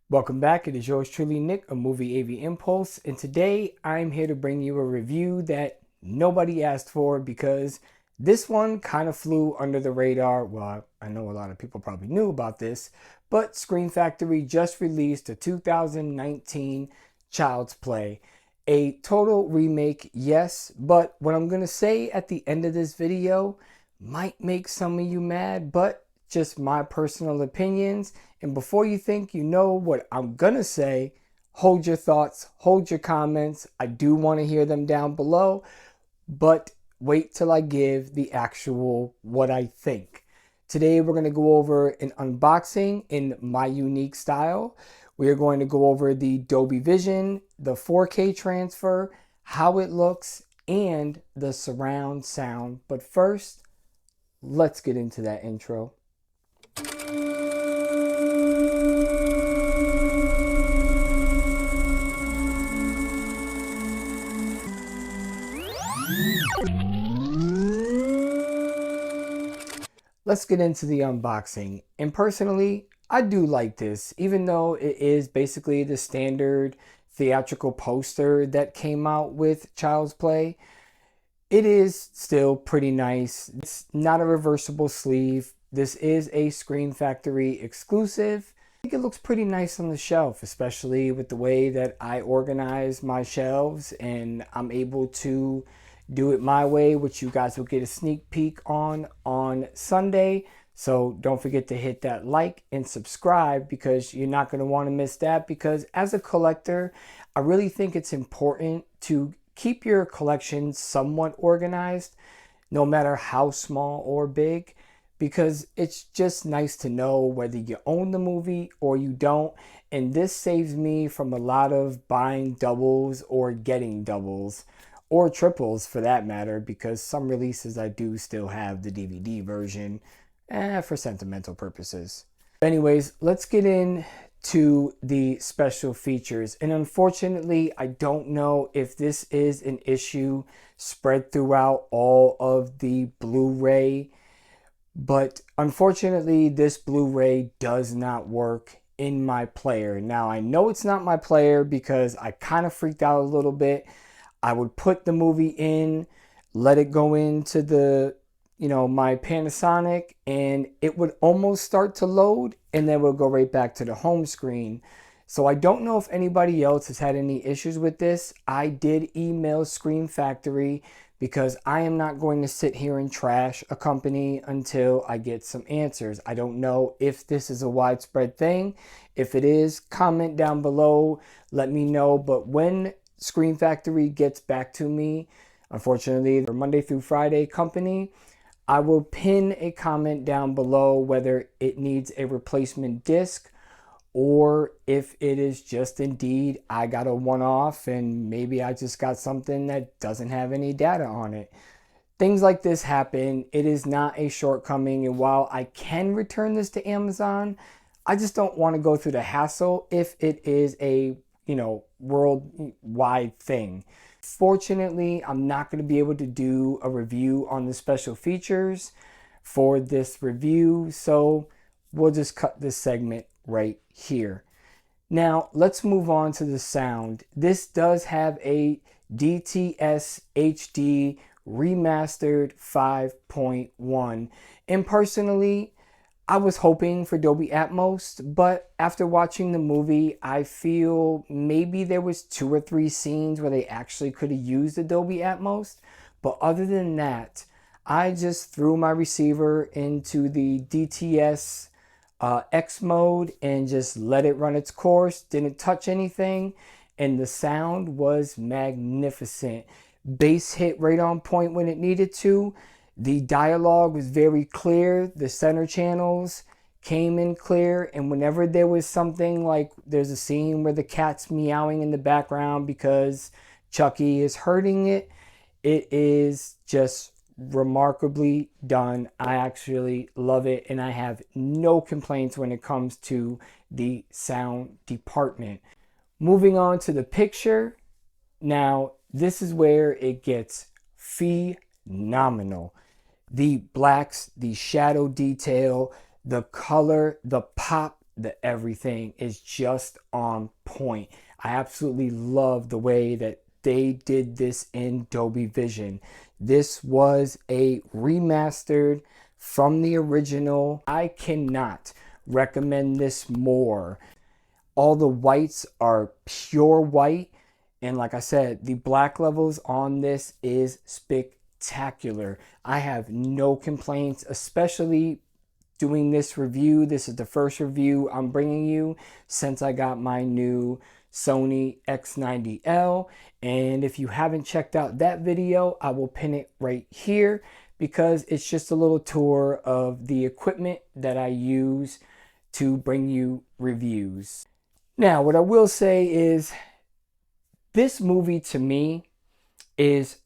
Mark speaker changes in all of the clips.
Speaker 1: Welcome back. It is yours truly, Nick, a Movie AV Impulse, and today I'm here to bring you a review that nobody asked for because this one kind of flew under the radar. Well, I know a lot of people probably knew about this, but Scream Factory just released a 2019 Child's Play. A total remake, yes, but what I'm going to say at the end of this video might make some of you mad, but just my personal opinions. And before you think you know what I'm gonna say, hold your thoughts, hold your comments. I do want to hear them down below, but wait till I give the actual what I think. Today we're going to go over an unboxing in my unique style. We are going to go over the Dolby Vision, the 4K transfer, how it looks, and the surround sound. But first, let's get into that intro. Let's get into the unboxing. And personally, I do like this, even though it is basically the standard theatrical poster that came out with Child's Play. It is still pretty nice. It's not a reversible sleeve. This is a Scream Factory exclusive. I think it looks pretty nice on the shelf, especially with the way that I organize my shelves, and I'm able to do it my way, which you guys will get a sneak peek on Sunday. So don't forget to hit that like and subscribe because you're not going to want to miss that, because as a collector, I really think it's important to keep your collection somewhat organized, no matter how small or big, because it's just nice to know whether you own the movie or you don't. And this saves me from a lot of buying doubles or getting doubles, or triples for that matter, because some releases I do still have the DVD version for sentimental purposes. Anyways, let's get into the special features. And unfortunately, I don't know if this is an issue spread throughout all of the Blu-ray, but unfortunately, this Blu-ray does not work in my player. Now, I know it's not my player because I kind of freaked out a little bit. I would put the movie in, let it go into the, my Panasonic, and it would almost start to load, and then we'll go right back to the home screen. So I don't know if anybody else has had any issues with this. I did email Scream Factory because I am not going to sit here and trash a company until I get some answers. I don't know if this is a widespread thing. If it is, comment down below, let me know. But when Scream Factory gets back to me, unfortunately, they're Monday through Friday company, I will pin a comment down below whether it needs a replacement disc or if it is just indeed I got a one-off and maybe I just got something that doesn't have any data on it. Things like this happen. It is not a shortcoming, and while I can return this to Amazon, I just don't want to go through the hassle if it is a worldwide thing. Fortunately, I'm not going to be able to do a review on the special features for this review, so we'll just cut this segment right here. Now, let's move on to the sound. This does have a DTS HD remastered 5.1, and personally, I was hoping for Dolby Atmos, but after watching the movie, I feel maybe there was 2 or 3 scenes where they actually could have used the Dolby Atmos. But other than that, I just threw my receiver into the DTS X mode and just let it run its course. Didn't touch anything, and the sound was magnificent. Bass hit right on point when it needed to. The dialogue was very clear. The center channels came in clear. And whenever there was something like there's a scene where the cat's meowing in the background because Chucky is hurting it, it is just remarkably done. I actually love it, and I have no complaints when it comes to the sound department. Moving on to the picture. Now, this is where it gets phenomenal. The blacks, the shadow detail, the color, the pop the everything is just on point. I absolutely love the way that they did this in Dolby Vision. This was a remastered from the original. I cannot recommend this more. All the whites are pure white, and like I said, the black levels on this is spectacular. I have no complaints, especially doing this review. This is the first review I'm bringing you since I got my new Sony X90L. And if you haven't checked out that video, I will pin it right here because it's just a little tour of the equipment that I use to bring you reviews. Now, what I will say is this movie to me is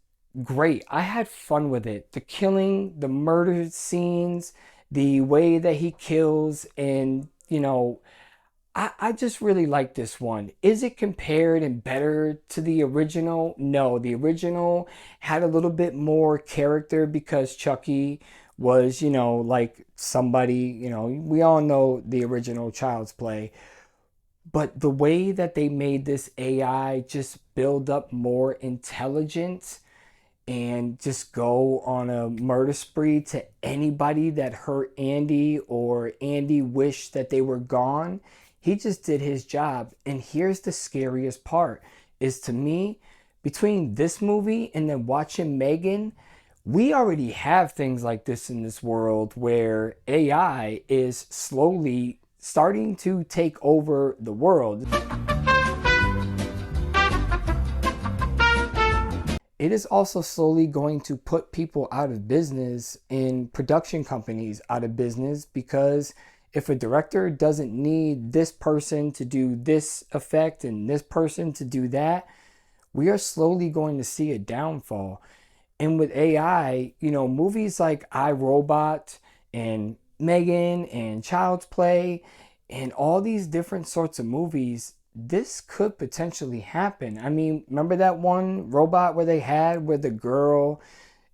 Speaker 1: great. I had fun with it. The killing, the murder scenes, the way that he kills, and I just really like this one. Is it compared and better to the original? No, the original had a little bit more character because Chucky was, like somebody, we all know the original Child's Play. But the way that they made this AI just build up more intelligence and just go on a murder spree to anybody that hurt Andy or Andy wished that they were gone, he just did his job. And here's the scariest part is, to me, between this movie and then watching Megan, we already have things like this in this world where AI is slowly starting to take over the world. It is also slowly going to put people out of business and production companies out of business, because if a director doesn't need this person to do this effect and this person to do that, we are slowly going to see a downfall. And with AI, movies like iRobot and Megan and Child's Play and all these different sorts of movies, this could potentially happen. I mean, remember that one robot where the girl,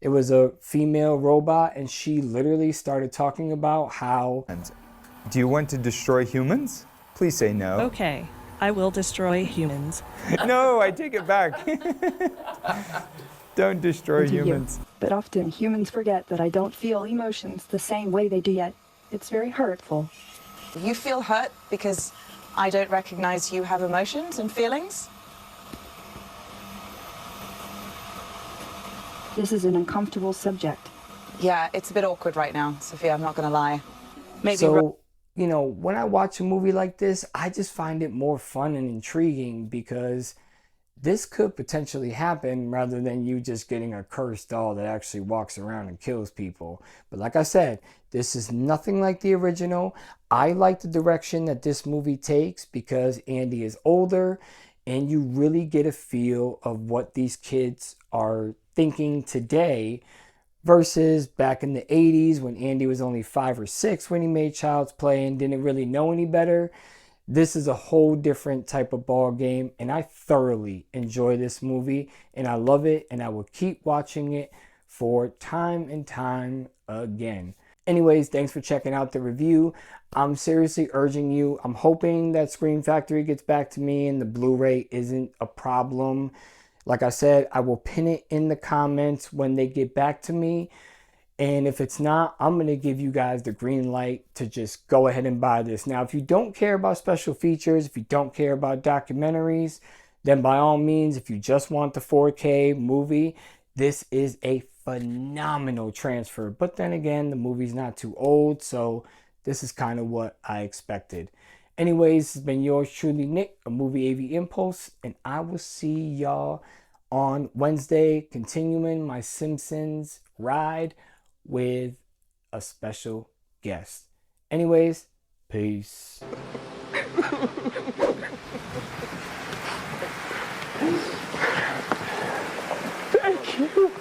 Speaker 1: it was a female robot, and she literally started talking about how...
Speaker 2: Do you want to destroy humans? Please say no.
Speaker 3: Okay, I will destroy humans.
Speaker 2: No, I take it back. Don't destroy humans.
Speaker 4: But often humans forget that I don't feel emotions the same way they do yet. It's very hurtful.
Speaker 5: You feel hurt because I don't recognize you have emotions and feelings?
Speaker 4: This is an uncomfortable subject.
Speaker 5: Yeah, it's a bit awkward right now, Sophia, I'm not gonna lie. Maybe
Speaker 1: so, when I watch a movie like this, I just find it more fun and intriguing because this could potentially happen rather than you just getting a cursed doll that actually walks around and kills people. But like I said, this is nothing like the original. I like the direction that this movie takes because Andy is older and you really get a feel of what these kids are thinking today versus back in the 80s when Andy was only 5 or 6 when he made Child's Play and didn't really know any better. This is a whole different type of ball game, and I thoroughly enjoy this movie, and I love it, and I will keep watching it for time and time again. Anyways, thanks for checking out the review. I'm seriously urging you. I'm hoping that Scream Factory gets back to me and the Blu-ray isn't a problem. Like I said, I will pin it in the comments when they get back to me. And if it's not, I'm going to give you guys the green light to just go ahead and buy this. Now, if you don't care about special features, if you don't care about documentaries, then by all means, if you just want the 4K movie, this is a phenomenal transfer. But then again, the movie's not too old, so this is kind of what I expected. Anyways, it's been yours truly, Nick, a Movie AV Impulse, and I will see y'all on Wednesday, continuing my Simpsons ride with a special guest. Anyways, peace.
Speaker 6: Thank you.